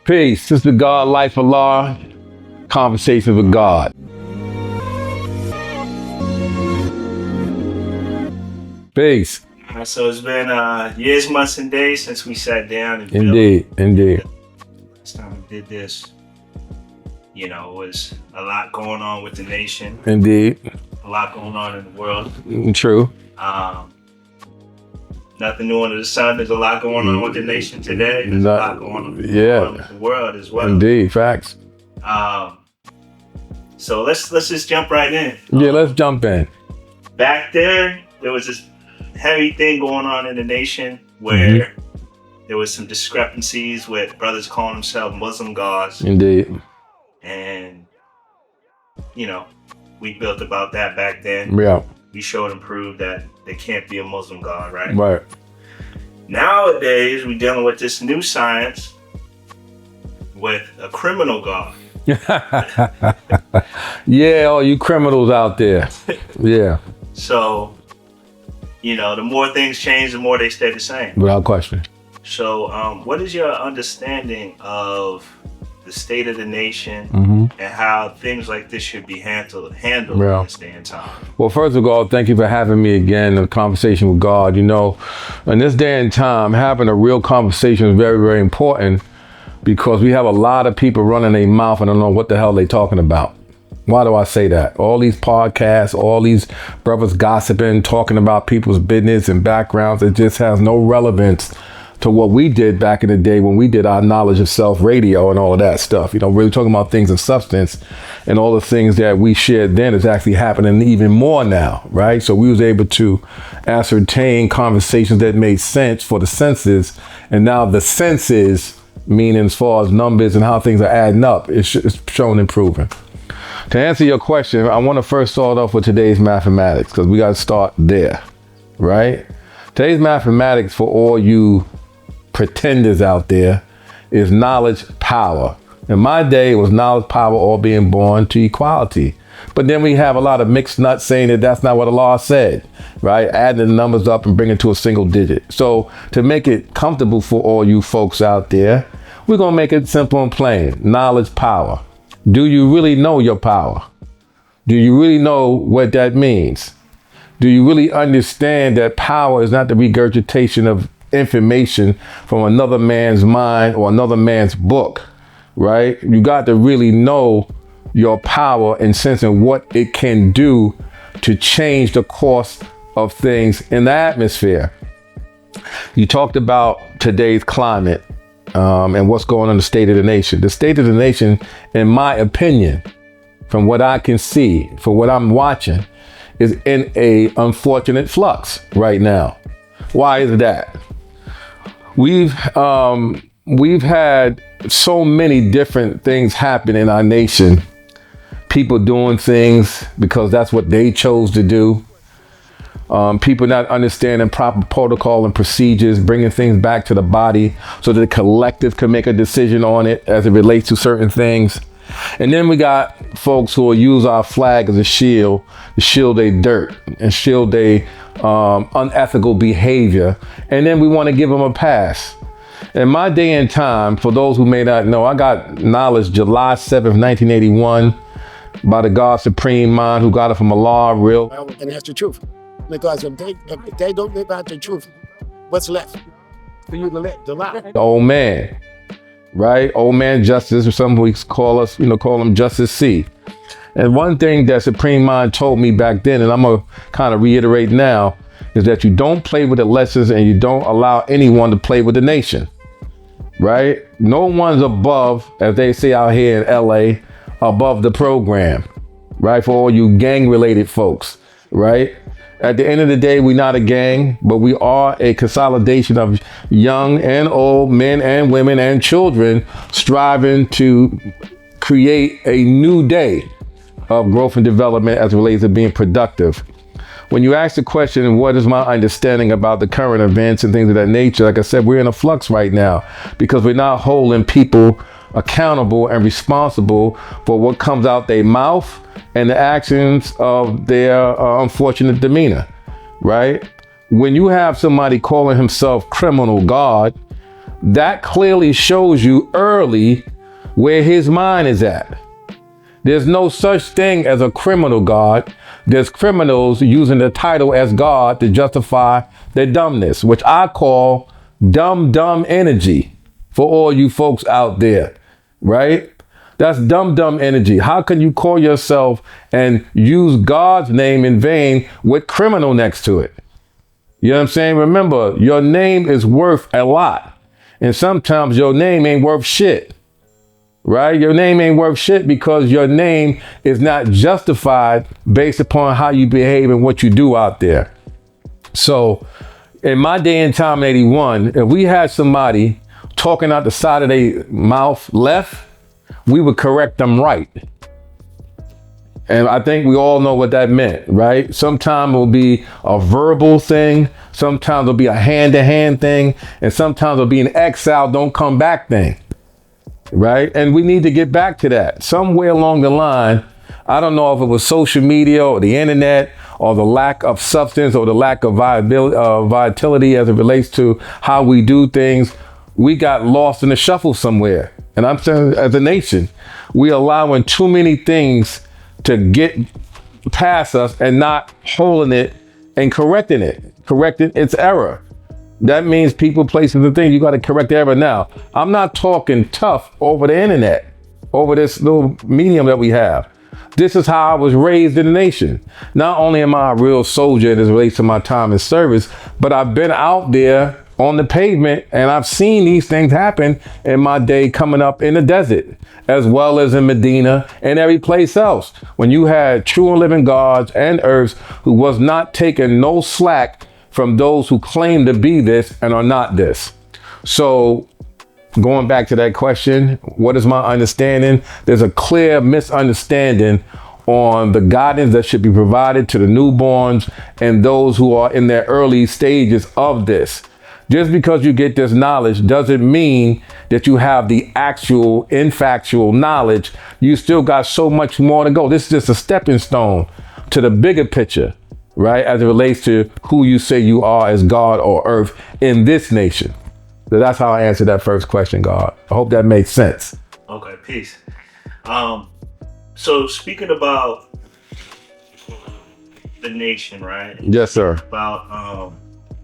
Peace. This is the God Life Allah. Conversations with God. Peace. So it's been years, months, and days since we sat down and Indeed. Last time we did this, it was a lot going on with the nation. Indeed. A lot going on in the world. True. Nothing new under the sun. There's a lot going on with the nation today. There's a lot going on with the world as well. Indeed. Facts. So let's just jump right in. Yeah, let's jump in. Back there was this heavy thing going on in the nation where there was some discrepancies with brothers calling themselves Muslim gods. Indeed. And, we built about that back then. Yeah. We showed and proved that they can't be a Muslim god, right? Right. Nowadays, we're dealing with this new science with a criminal god. Yeah, all you criminals out there. Yeah. So, the more things change, the more they stay the same. Without question. So, what is your understanding of the state of the nation and how things like this should be handled in this day and time? Well, first of all, thank you for having me again in a conversation with God. In this day and time, having a real conversation is very, very important because we have a lot of people running their mouth and don't know what the hell they're talking about. Why do I say that? All these podcasts, all these brothers gossiping, talking about people's business and backgrounds, it just has no relevance to what we did back in the day when we did our knowledge of self radio and all of that stuff. Really talking about things of substance, and all the things that we shared then is actually happening even more now, right? So we was able to ascertain conversations that made sense for the senses, and now the senses, meaning as far as numbers and how things are adding up, it's showing improving. To answer your question, I want to first start off with today's mathematics because we got to start there, right? Today's mathematics for all you pretenders out there is knowledge power. In my day, it was knowledge power, all being born to equality. But then we have a lot of mixed nuts saying that that's not what Allah said, right? Adding the numbers up and bringing it to a single digit. So to make it comfortable for all you folks out there, we're going to make it simple and plain. Knowledge power. Do you really know your power? Do you really know what that means? Do you really understand that power is not the regurgitation of information from another man's mind or another man's book, right? You got to really know your power and sensing what it can do to change the course of things in the atmosphere. You talked about today's climate and what's going on in the state of the nation. The state of the nation, in my opinion, from what I can see, for what I'm watching, is in a unfortunate flux right now. Why is that? We've had so many different things happen in our nation. People doing things because that's what they chose to do. People not understanding proper protocol and procedures, bringing things back to the body so that the collective can make a decision on it as it relates to certain things. And then we got folks who will use our flag as a shield to shield their dirt and shield their unethical behavior. And then we want to give them a pass. In my day and time, for those who may not know, I got knowledge July 7th, 1981 by the God Supreme Mind who got it from Allah, real. And that's the truth. Because if they don't live out the truth, what's left for you to live? The lie. The old man. Right? Old man justice, or some weeks call him Justice C. And one thing that Supreme Mind told me back then, and I'm going to kind of reiterate now, is that you don't play with the lessons and you don't allow anyone to play with the nation. Right? No one's above, as they say out here in LA, above the program. Right? For all you gang related folks. Right? At the end of the day, we're not a gang, but we are a consolidation of young and old men and women and children striving to create a new day of growth and development as it relates to being productive. When you ask the question, what is my understanding about the current events and things of that nature? Like I said, we're in a flux right now because we're not holding people accountable and responsible for what comes out their mouth and the actions of their unfortunate demeanor, right? When you have somebody calling himself criminal God, that clearly shows you early where his mind is at. There's no such thing as a criminal God. There's criminals using the title as God to justify their dumbness, which I call dumb energy for all you folks out there, right? That's dumb energy. How can you call yourself and use God's name in vain with criminal next to it? You know what I'm saying? Remember, your name is worth a lot. And sometimes your name ain't worth shit. Right? Your name ain't worth shit because your name is not justified based upon how you behave and what you do out there. So in my day and time in 81, if we had somebody talking out the side of their mouth left, we would correct them right. And I think we all know what that meant, right? Sometimes it'll be a verbal thing. Sometimes it'll be a hand-to-hand thing. And sometimes it'll be an exile, don't come back thing. Right? And we need to get back to that. Somewhere along the line, I don't know if it was social media or the internet or the lack of substance or the lack of vitality as it relates to how we do things, we got lost in the shuffle somewhere. And I'm saying as a nation, we allowing too many things to get past us and not holding it and correcting its error. That means people, places, and things, you got to correct the error now. I'm not talking tough over the internet, over this little medium that we have. This is how I was raised in the nation. Not only am I a real soldier as it relates to my time in service, but I've been out there on the pavement and I've seen these things happen in my day coming up in the desert, as well as in Medina and every place else. When you had true and living gods and earths who was not taking no slack from those who claim to be this and are not this. So going back to that question, what is my understanding? There's a clear misunderstanding on the guidance that should be provided to the newborns and those who are in their early stages of this. Just because you get this knowledge doesn't mean that you have the actual infactual knowledge. You still got so much more to go. This is just a stepping stone to the bigger picture, right? As it relates to who you say you are as God or earth in this nation. So that's how I answered that first question, God. I hope that makes sense. Okay, peace. So speaking about the nation, right? Yes, sir. About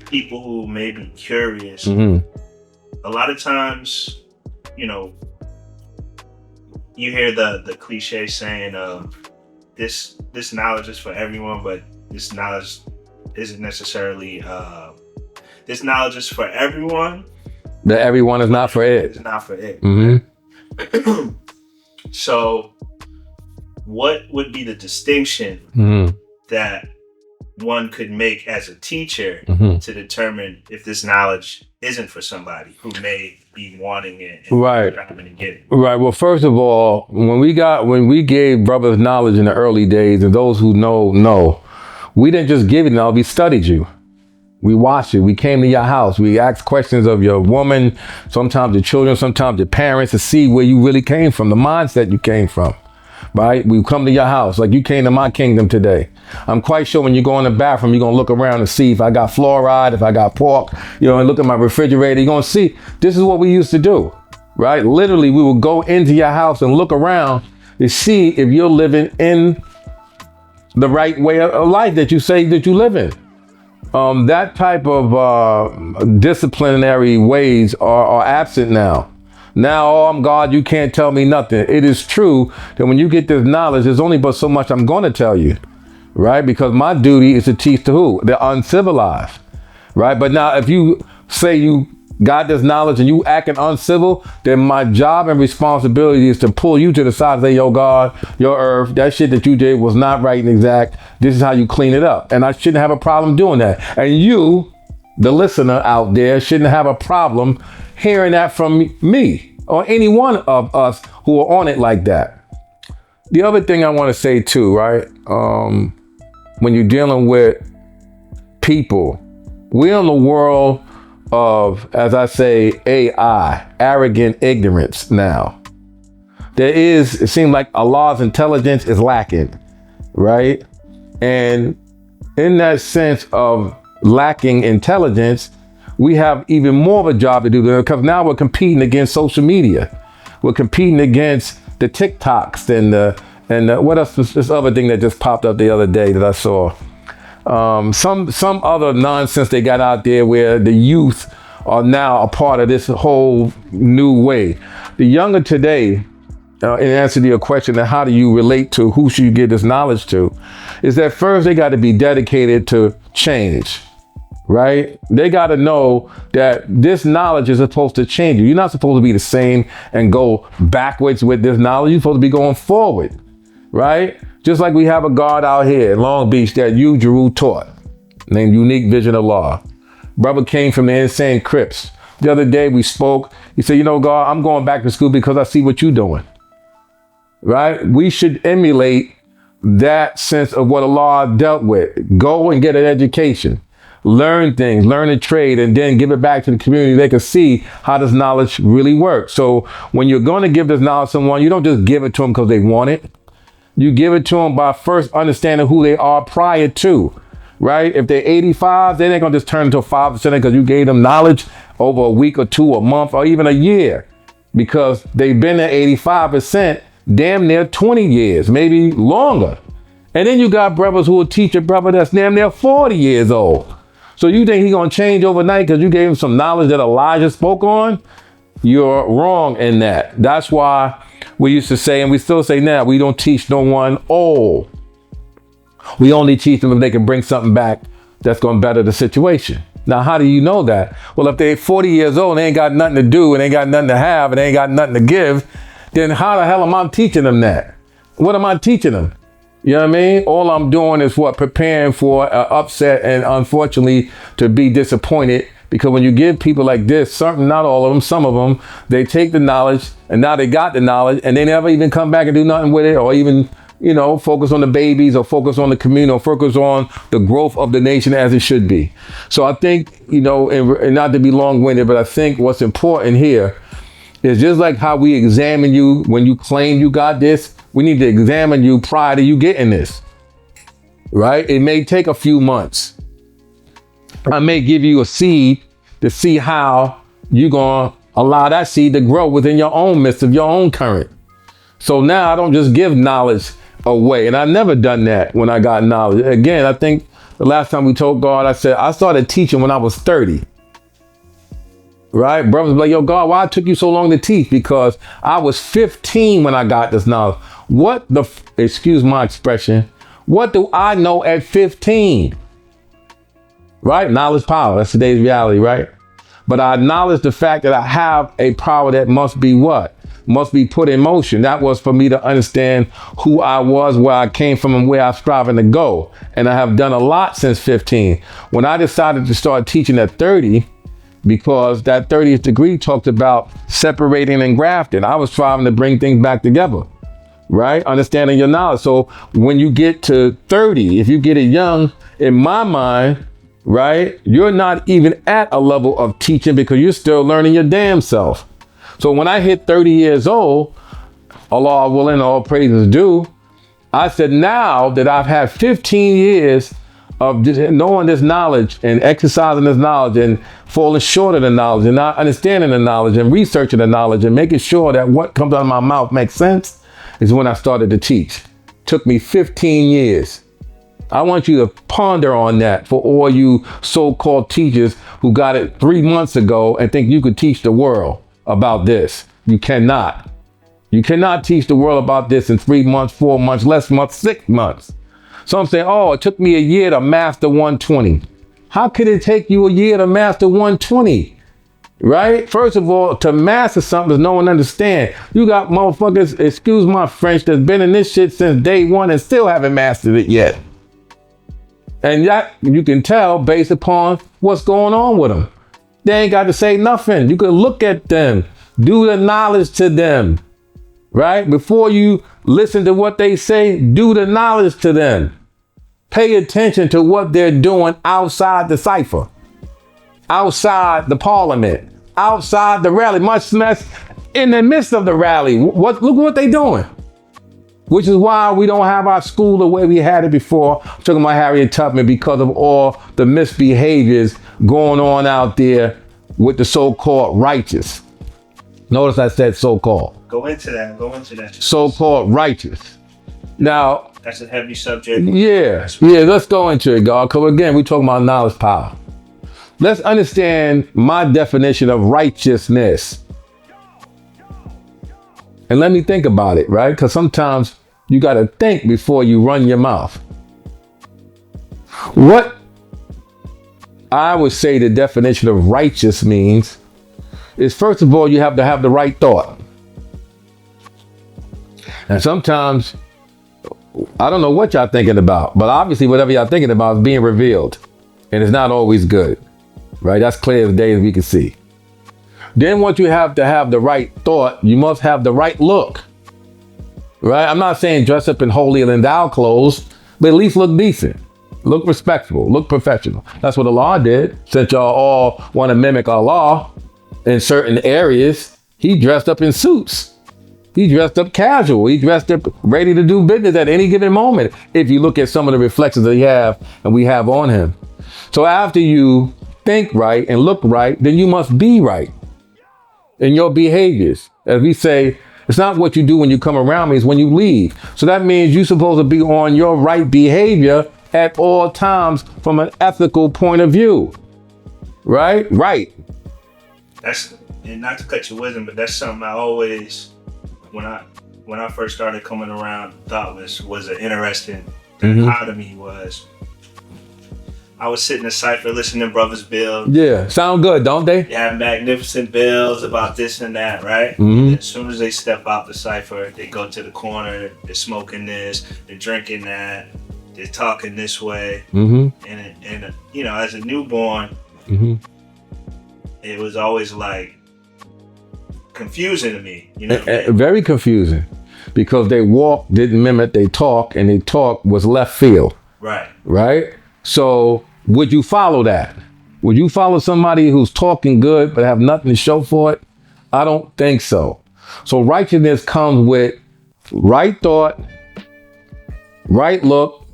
people who may be curious. Mm-hmm. A lot of times, you know, you hear the cliche saying, this knowledge is for everyone, but this knowledge isn't necessarily, this knowledge is for everyone. That everyone is not for it. It's not for it. Mm-hmm. So what would be the distinction that one could make as a teacher to determine if this knowledge isn't for somebody who may be wanting it and right. trying to get it? Right. Well, first of all, when we gave brothers knowledge in the early days, and those who know, we didn't just give it knowledge, we studied you. We watched it. We came to your house. We asked questions of your woman, sometimes your children, sometimes your parents, to see where you really came from, the mindset you came from. Right? We come to your house like you came to my kingdom today. I'm quite sure when you go in the bathroom, you're going to look around and see if I got fluoride, if I got pork, and look at my refrigerator. You're going to see this is what we used to do, right? Literally, we would go into your house and look around to see if you're living in the right way of life that you say that you live in. That type of disciplinary ways are absent now. Now, oh, I'm God, you can't tell me nothing. It is true that when you get this knowledge, there's only but so much I'm going to tell you, right? Because my duty is to teach to who? The uncivilized, right? But now if you say you got this knowledge and you acting uncivil, then my job and responsibility is to pull you to the side and say, yo, God, your earth, that shit that you did was not right and exact. This is how you clean it up. And I shouldn't have a problem doing that. And you, the listener out there, shouldn't have a problem hearing that from me or any one of us who are on it like that. The other thing I want to say too, right? When you're dealing with people, we're in the world of, as I say, AI, arrogant ignorance now. It seems like Allah's intelligence is lacking, right? And in that sense of lacking intelligence, we have even more of a job to do because now we're competing against social media. We're competing against the TikToks and what else was this other thing that just popped up the other day that I saw? Some other nonsense they got out there where the youth are now a part of this whole new way. The younger today, in answer to your question, that how do you relate to who should you give this knowledge to, is that first they got to be dedicated to change, right? They got to know that this knowledge is supposed to change you. You're not supposed to be the same and go backwards with this knowledge. You're supposed to be going forward, right? Just like we have a guard out here in Long Beach that you, Jeru, taught, named Unique Vision of Law. Brother came from the Insane Crips. The other day we spoke. He said, you know, God, I'm going back to school because I see what you're doing. Right? We should emulate that sense of what Allah dealt with. Go and get an education. Learn things, learn a trade, and then give it back to the community. They can see how this knowledge really works. So when you're going to give this knowledge to someone, you don't just give it to them because they want it. You give it to them by first understanding who they are prior to. Right? If they're 85, they ain't gonna just turn into a 5% because you gave them knowledge over a week or two, a month, or even a year, because they've been at 85% damn near 20 years, maybe longer. And then you got brothers who will teach a brother that's damn near 40 years old. So you think he's gonna change overnight because you gave him some knowledge that Elijah spoke on? You're wrong in that. That's why we used to say, and we still say now, we don't teach no one old. We only teach them if they can bring something back that's going to better the situation. Now, how do you know that? Well, if they're 40 years old and they ain't got nothing to do and they ain't got nothing to have and they ain't got nothing to give, then how the hell am I teaching them that? What am I teaching them? You know what I mean? All I'm doing is preparing for an upset and unfortunately to be disappointed, because when you give people like this, not all of them, some of them, they take the knowledge and now they got the knowledge and they never even come back and do nothing with it, or even focus on the babies or focus on the community or focus on the growth of the nation as it should be. So I think, and not to be long-winded, but I think what's important here is just like how we examine you when you claim you got this, we need to examine you prior to you getting this, right? It may take a few months. I may give you a seed to see how you're going to allow that seed to grow within your own midst of your own current. So now I don't just give knowledge away. And I've never done that when I got knowledge. Again, I think the last time we told God, I said, I started teaching when I was 30. Right? Brothers be like, yo, God, why it took you so long to teach? Because I was 15 when I got this knowledge. Excuse my expression, what do I know at 15? Right? Knowledge power. That's today's reality, right? But I acknowledge the fact that I have a power that must be what? Must be put in motion. That was for me to understand who I was, where I came from, and where I'm striving to go. And I have done a lot since 15. When I decided to start teaching at 30, because that 30th degree talked about separating and grafting, I was striving to bring things back together, right? Understanding your knowledge. So when you get to 30, if you get it young, in my mind, right, you're not even at a level of teaching because you're still learning your damn self. So when I hit 30 years old, Allah willing, all praises due, I said, now that I've had 15 years of knowing this knowledge and exercising this knowledge and falling short of the knowledge and not understanding the knowledge and researching the knowledge and making sure that what comes out of my mouth makes sense, is when I started to teach. Took me 15 years. I want you to ponder on that for all you so-called teachers who got it 3 months ago and think you could teach the world about this. You cannot. You cannot teach the world about this in 3 months, 4 months, less months, 6 months. So I'm saying, oh, it took me a year to master 120. How could it take you a year to master 120? Right? First of all, to master something that no one understands. You got motherfuckers, excuse my French, that's been in this shit since day one and still haven't mastered it yet. And that you can tell based upon what's going on with them. They ain't got to say nothing. You can look at them, do the knowledge to them, right? Before you listen to what they say, do the knowledge to them. Pay attention to what they're doing outside the cipher, outside the parliament, outside the rally, much less in the midst of the rally. Look what they doing. Which is why we don't have our school the way we had it before. I'm talking about Harriet Tubman, because of all the misbehaviors going on out there with the so-called righteous. Notice I said so-called. Go into that. So-called righteous. Now, that's a heavy subject. Yeah, let's go into it, God. Because again, we're talking about knowledge power. Let's understand my definition of righteousness. And let me think about it, right? Because sometimes you got to think before you run your mouth. What I would say the definition of righteous means is, first of all, you have to have the right thought. And sometimes, I don't know what y'all thinking about, but obviously whatever y'all thinking about is being revealed. And it's not always good, right? That's clear as day as we can see. Then once you have to have the right thought, you must have the right look, right? I'm not saying dress up in holier than thou clothes, but at least look decent, look respectable, look professional. That's what Allah did. Since y'all all want to mimic Allah in certain areas, he dressed up in suits. He dressed up casual. He dressed up ready to do business at any given moment. If you look at some of the reflections that he have and we have on him. So after you think right and look right, then you must be right in your behaviors. As we say, it's not what you do when you come around me, it's when you leave. So that means you're supposed to be on your right behavior at all times from an ethical point of view. Right? Right. That's, and not to cut your wisdom, but that's something I always, when I first started coming around, thought was an interesting part of me was, I was sitting in Cypher listening to brothers build. Yeah, sound good, don't they? They have magnificent builds about this and that, right? Mm-hmm. As soon as they step out the Cypher, they go to the corner, they're smoking this, they're drinking that, they're talking this way. Mm-hmm. And you know, as a newborn, it was always like confusing to me, you know? Very confusing, because they walk didn't mimic they talk, and they talk was left field. Right. Right? So would you follow that? Would you follow somebody who's talking good but have nothing to show for it? I don't think so. So righteousness comes with right thought, right look,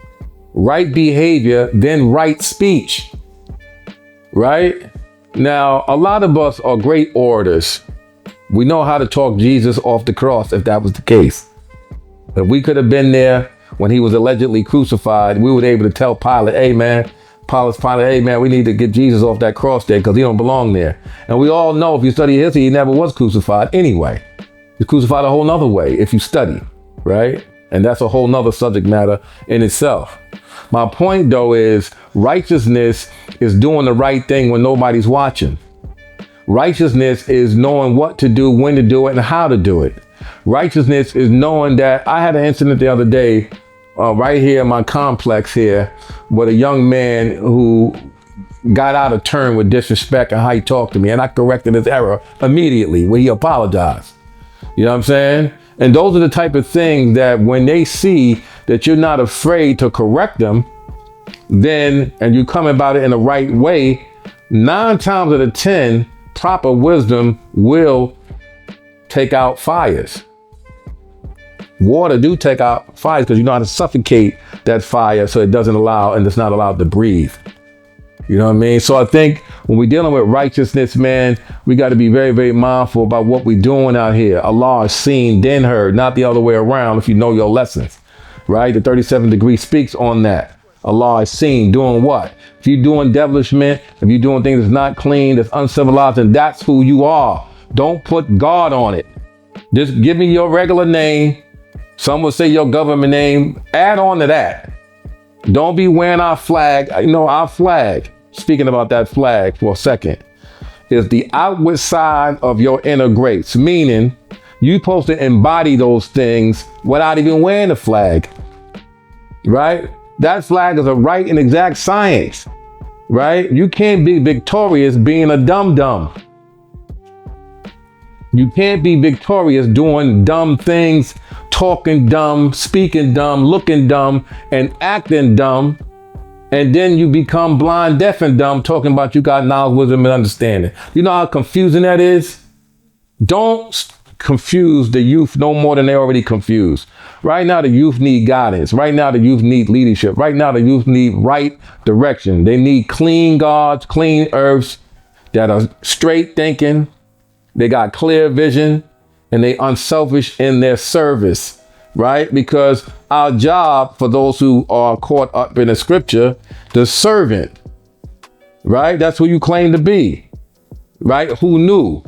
right behavior, then right speech. Right? Now, a lot of us are great orators. We know how to talk Jesus off the cross if that was the case. If we could have been there when he was allegedly crucified, we were able to tell Pilate, hey man, we need to get Jesus off that cross there because he don't belong there. And we all know, if you study history, he never was crucified anyway. He's crucified a whole nother way if you study, right? And that's a whole nother subject matter in itself. My point though is, righteousness is doing the right thing when nobody's watching. Righteousness is knowing what to do, when to do it, and how to do it. Righteousness is knowing that I had an incident the other day right here in my complex here with a young man who got out of turn with disrespect and how he talked to me. And I corrected his error immediately when he apologized. You know what I'm saying? And those are the type of things that when they see that you're not afraid to correct them, then, and you come about it in the right way, 9 times out of 10, proper wisdom will take out fires. Water do take out fires because you know how to suffocate that fire so it doesn't allow, and it's not allowed to breathe. You know what I mean? So I think when we're dealing with righteousness, man, we got to be very, very mindful about what we're doing out here. Allah is seen, then heard, not the other way around if you know your lessons, right? The 37th degree speaks on that. Allah is seen doing what? If you're doing devilishment, if you're doing things that's not clean, that's uncivilized, and that's who you are. Don't put God on it. Just give me your regular name. Some will say your government name. Add on to that. Don't be wearing our flag. You know, our flag, speaking about that flag for a second, is the outward side of your inner grace. Meaning, you're supposed to embody those things without even wearing the flag. Right? That flag is a right and exact science. Right? You can't be victorious being a dum-dum. You can't be victorious doing dumb things, talking dumb, speaking dumb, looking dumb, and acting dumb. And then you become blind, deaf, and dumb, talking about you got knowledge, wisdom, and understanding. You know how confusing that is? Don't confuse the youth no more than they already confused. Right now, the youth need guidance. Right now, the youth need leadership. Right now, the youth need right direction. They need clean gods, clean earths that are straight thinking. They got clear vision and they unselfish in their service, right? Because our job for those who are caught up in the scripture, the servant, right? That's who you claim to be, right? Who knew?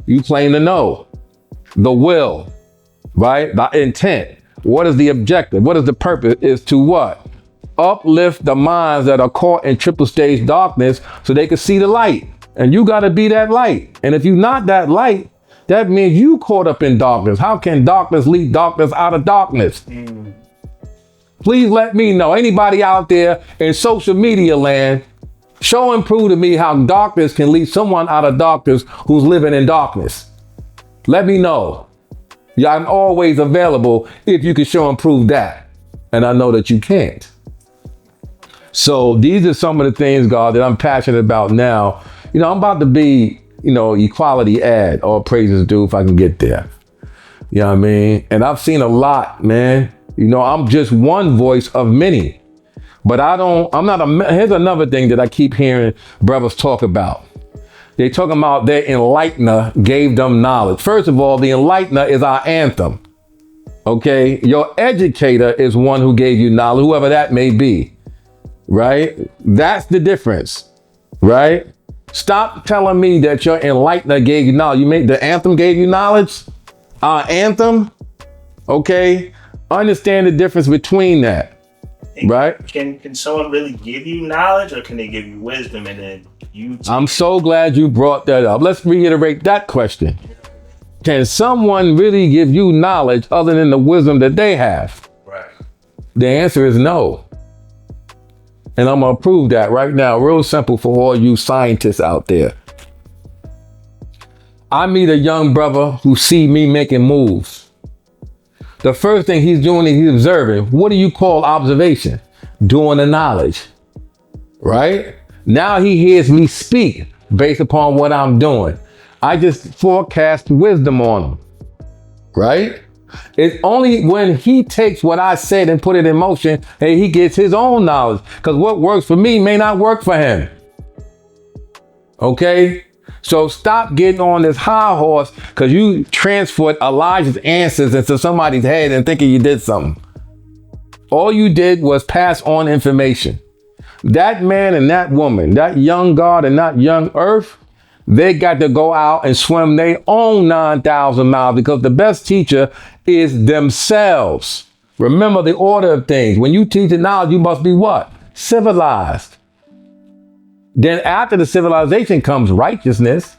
You claim to know. The will, right? The intent. What is the objective? What is the purpose? Is to what? Uplift the minds that are caught in triple stage darkness so they can see the light. And you got to be that light. And if you're not that light, that means you caught up in darkness. How can darkness lead darkness out of darkness? Please let me know. Anybody out there in social media land, show and prove to me how darkness can lead someone out of darkness who's living in darkness. Let me know. Yeah, I'm always available if you can show and prove that. And I know that you can't. So these are some of the things, God, that I'm passionate about now. You know, I'm about to be, equality ad, all praises due if I can get there. You know what I mean? And I've seen a lot, man. I'm just one voice of many. But here's another thing that I keep hearing brothers talk about. They talking about their enlightener gave them knowledge. First of all, the enlightener is our anthem. Okay? Your educator is one who gave you knowledge, whoever that may be. Right? That's the difference. Right? Stop telling me that your enlightener gave you knowledge. The anthem gave you knowledge? Our anthem? Okay? Understand the difference between that. Right? Can someone really give you knowledge, or can they give you wisdom and then you? I'm so glad you brought that up. Let's reiterate that question. Can someone really give you knowledge other than the wisdom that they have? Right. The answer is no. And I'm going to prove that right now. Real simple for all you scientists out there. I meet a young brother who see me making moves. The first thing he's doing is he's observing. What do you call observation? Doing the knowledge, right? Now he hears me speak based upon what I'm doing. I just forecast wisdom on him, right? It's only when he takes what I said and put it in motion that he gets his own knowledge. Because what works for me may not work for him. Okay? So stop getting on this high horse because you transferred Elijah's answers into somebody's head and thinking you did something. All you did was pass on information. That man and that woman, that young God and that young earth, they got to go out and swim their own 9,000 miles because the best teacher is themselves. Remember the order of things. When you teach the knowledge, you must be what? Civilized. Then after the civilization comes righteousness.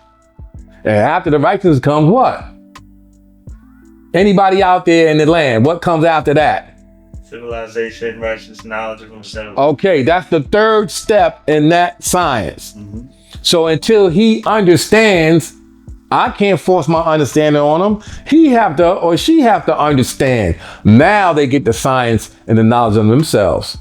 And after the righteousness comes what? Anybody out there in the land, what comes after that? Civilization, righteousness, knowledge of himself. Okay, that's the third step in that science. Mm-hmm. So until he understands, I can't force my understanding on him. He have to, or she have to understand. Now they get the science and the knowledge of themselves.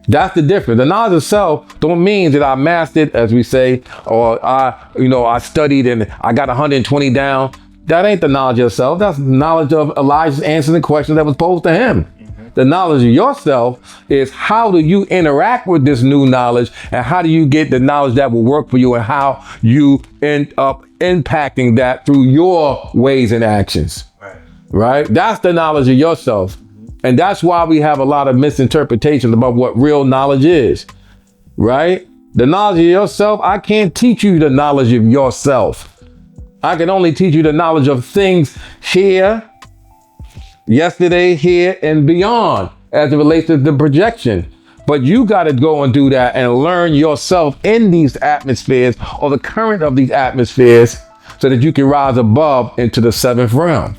That's the difference. The knowledge of self don't mean that I mastered, as we say, or I studied and I got 120 down. That ain't the knowledge of self. That's the knowledge of Elijah's answering the question that was posed to him. Mm-hmm. The knowledge of yourself is how do you interact with this new knowledge and how do you get the knowledge that will work for you and how you end up impacting that through your ways and actions. Right? That's the knowledge of yourself. And that's why we have a lot of misinterpretations about what real knowledge is, right? The knowledge of yourself, I can't teach you the knowledge of yourself. I can only teach you the knowledge of things here, yesterday, here, and beyond as it relates to the projection. But you got to go and do that and learn yourself in these atmospheres or the current of these atmospheres so that you can rise above into the seventh realm.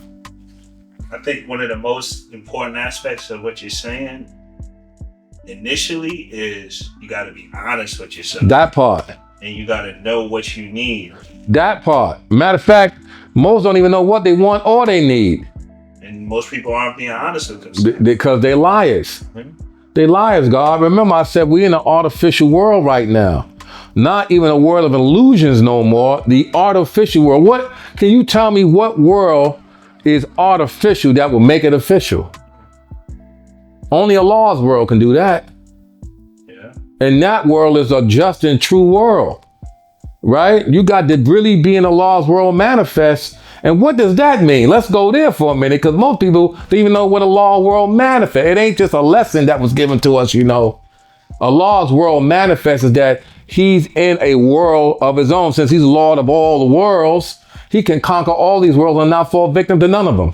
I think one of the most important aspects of what you're saying initially is you got to be honest with yourself. That part. And you got to know what you need. That part. Matter of fact, most don't even know what they want or they need. And most people aren't being honest with themselves. Because they liars. Mm-hmm. They liars, God. Remember I said we're in an artificial world right now. Not even a world of illusions no more. The artificial world. What can you tell me what world is artificial that will make it official. Only Allah's world can do that. Yeah. And that world is a just and true world, right? You got to really be in Allah's world manifest. And what does that mean? Let's go there for a minute, because most people don't even know what Allah's world manifest. It ain't just a lesson that was given to us, you know. Allah's world manifest is that he's in a world of his own. Since he's Lord of all the worlds, he can conquer all these worlds and not fall victim to none of them.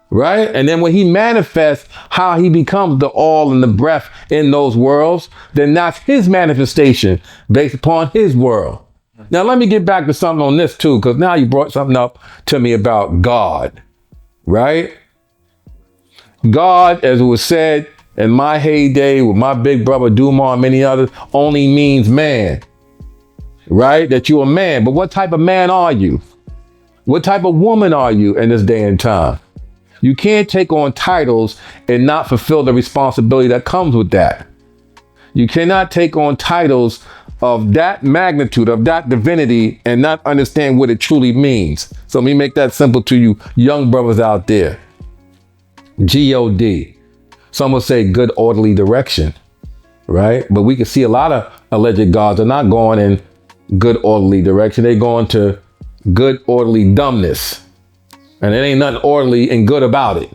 Right? And then when he manifests how he becomes the all and the breath in those worlds, then that's his manifestation based upon his world. Now, let me get back to something on this too, because now you brought something up to me about God, right? God, as it was said in my heyday with my big brother Dumar and many others, only means man, right? That you're a man. But what type of man are you? What type of woman are you in this day and time? You can't take on titles and not fulfill the responsibility that comes with that. You cannot take on titles of that magnitude, of that divinity, and not understand what it truly means. So let me make that simple to you young brothers out there. G-O-D. Some will say good orderly direction, right? But we can see a lot of alleged gods are not going in good orderly direction. They're going to good orderly dumbness. And there ain't nothing orderly and good about it,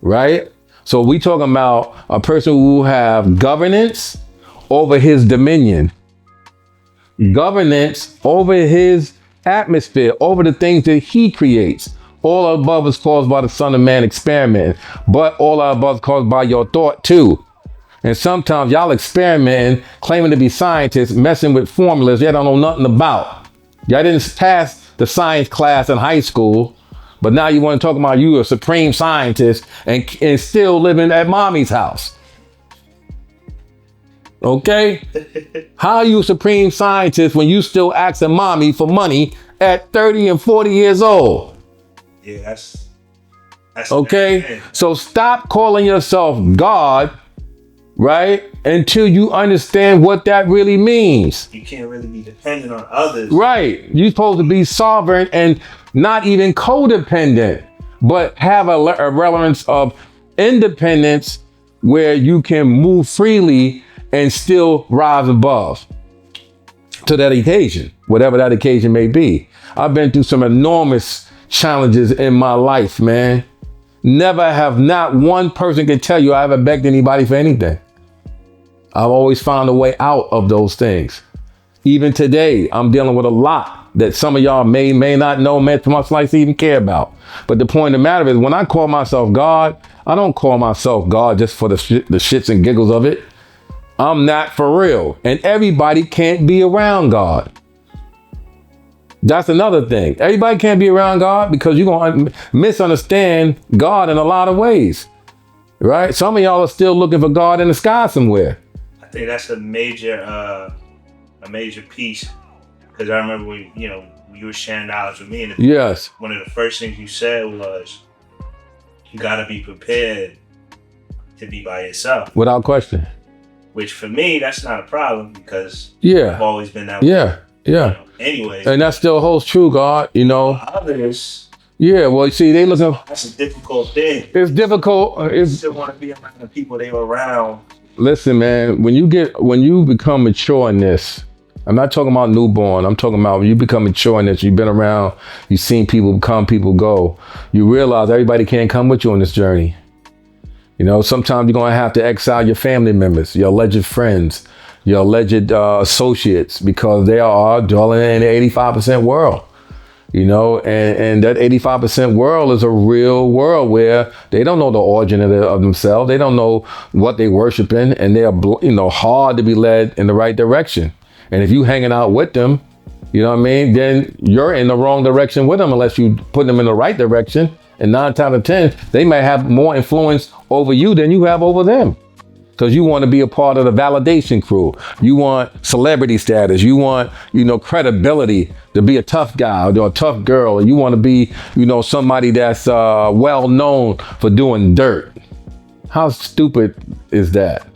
right? So we talking about a person who have governance over his dominion, governance over his atmosphere, over the things that he creates. All above is caused by the Son of Man experiment, but all above is caused by your thought too. And sometimes y'all experimenting, claiming to be scientists, messing with formulas y'all don't know nothing about. Y'all didn't pass the science class in high school, but now you want to talk about you a supreme scientist and still living at mommy's house. Okay? How are you a supreme scientist when you still asking mommy for money at 30 and 40 years old? Yeah, that's okay. So stop calling yourself God, right? Until you understand what that really means. You can't really be dependent on others. Right. You're supposed to be sovereign and not even codependent, but have a relevance of independence where you can move freely and still rise above to that occasion, whatever that occasion may be. I've been through some enormous challenges in my life, man. Never have not one person can tell you I ever begged anybody for anything. I've always found a way out of those things. Even today, I'm dealing with a lot that some of y'all may not know, much like to even care about. But the point of the matter is, when I call myself God, I don't call myself God just for the shits and giggles of it. I'm not for real. And everybody can't be around God. That's another thing. Everybody can't be around God because you're going to misunderstand God in a lot of ways, right? Some of y'all are still looking for God in the sky somewhere. I think that's a major piece, because I remember when you were sharing knowledge with me, and yes, one of the first things you said was you got to be prepared to be by yourself, without question. Which for me, that's not a problem because I've always been that way. Yeah. Anyway, and that still holds true, God. Others. Yeah, well, you see, they looking. That's a difficult thing. It's difficult. You still want to be around the people they were around. Listen, man, when you become mature in this, I'm not talking about newborn. I'm talking about when you become mature in this, you've been around, you've seen people come, people go. You realize everybody can't come with you on this journey. Sometimes you're going to have to exile your family members, your alleged friends, your alleged associates, because they are dwelling in the 85% world. And that 85% world is a real world where they don't know the origin of themselves. They don't know what they worshiping, and they are, hard to be led in the right direction. And if you hanging out with them, then you're in the wrong direction with them unless you put them in the right direction. And 9 times out of 10, they may have more influence over you than you have over them. Because you want to be a part of the validation crew. You want celebrity status. You want, credibility, to be a tough guy or a tough girl. Or you want to be, somebody that's well known for doing dirt. How stupid is that?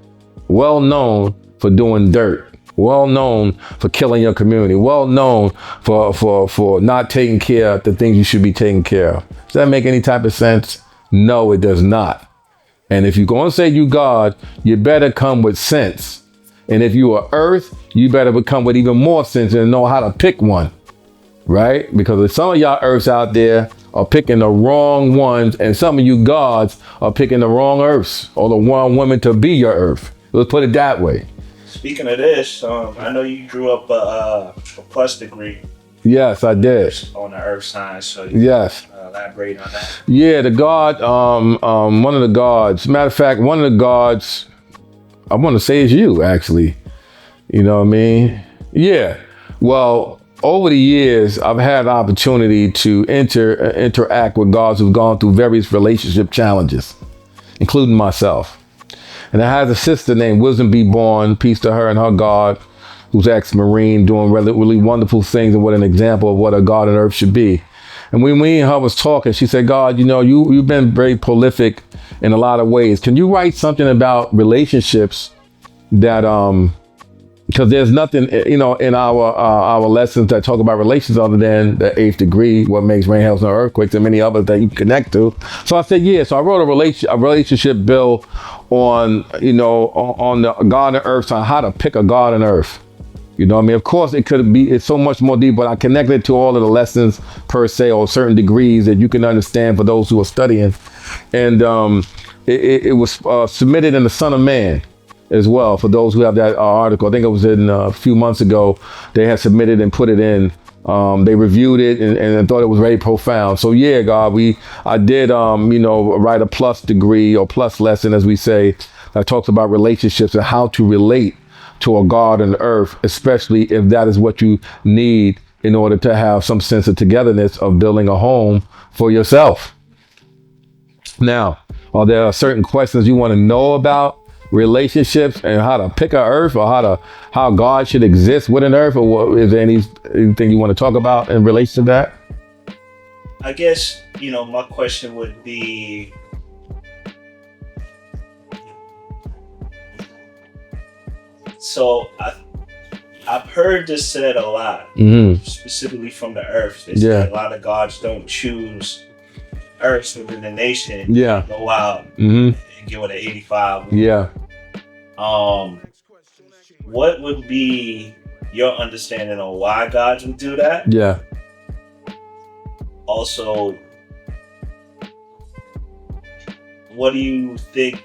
Well known for doing dirt. well known for killing your community, well known for not taking care of the things you should be taking care of. Does that make any type of sense? No, it does not. And if you're going to say you God, you better come with sense. And if you are earth, you better become with even more sense and know how to pick one, right? Because if some of y'all earths out there are picking the wrong ones, and some of you gods are picking the wrong earths or the wrong women to be your earth. Let's put it that way. Speaking of this, I know you drew up a plus degree. Yes, I did. On the earth sign, so you yes. Elaborate on that. Yeah, the god, one of the gods. Matter of fact, one of the gods, I want to say is you, actually. You know what I mean? Yeah. Well, over the years, I've had the opportunity to interact with gods who've gone through various relationship challenges, including myself. And I had a sister named Wisdom Be Born, peace to her and her God, who's ex-Marine, doing really wonderful things and what an example of what a God on earth should be. And when me and her was talking, she said, God, you know, you've been very prolific in a lot of ways. Can you write something about relationships that, because there's nothing, you know, in our lessons that talk about relations other than the 8th degree, what makes rain, hail, snow, earthquakes, and many others that you connect to. So I said, yeah. So I wrote a relationship bill on, you know, on the God on earth, on how to pick a God on earth. You know what I mean? Of course, it's so much more deep, but I connected to all of the lessons per se, or certain degrees that you can understand for those who are studying. And it was submitted in the Son of Man as well. For those who have that article, I think it was in a few months ago, they had submitted and put it in. They reviewed it and thought it was very profound. So yeah, God, I did, you know, write a plus degree or plus lesson, as we say, that talks about relationships and how to relate to a God on earth, especially if that is what you need in order to have some sense of togetherness of building a home for yourself. Now, are there certain questions you want to know about relationships and how to pick an earth, or how God should exist with an earth, or is there anything you want to talk about in relation to that? I guess, you know, my question would be, so I've heard this said a lot, specifically from the earth. They say a lot of gods don't choose earths within the nation. Yeah. Go out and give it an 85. Yeah. What would be your understanding on why gods would do that? Yeah. Also, what do you think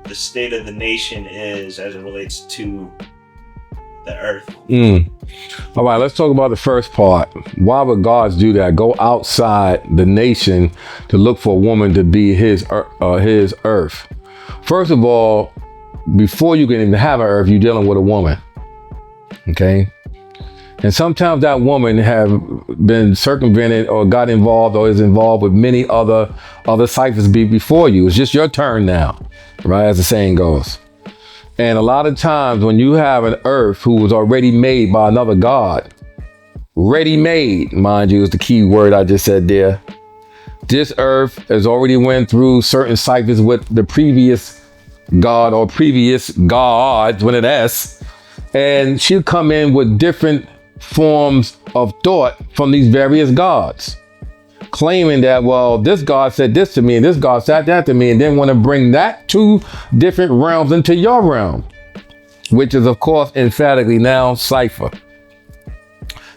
the state of the nation is as it relates to the earth? All right, let's talk about the first part. Why would gods do that? Go outside the nation to look for a woman to be his earth. First of all, before you can even have an earth, you're dealing with a woman. Okay? And sometimes that woman have been circumvented or got involved or is involved with many other ciphers before you. It's just your turn now, right? As the saying goes. And a lot of times when you have an earth who was already made by another God, ready made, mind you, is the key word I just said there. This earth has already went through certain ciphers with the previous God or previous gods with an S, and she'll come in with different forms of thought from these various gods, claiming that, well, this God said this to me and this God said that to me, and then want to bring that two different realms into your realm, which is, of course, emphatically now cipher.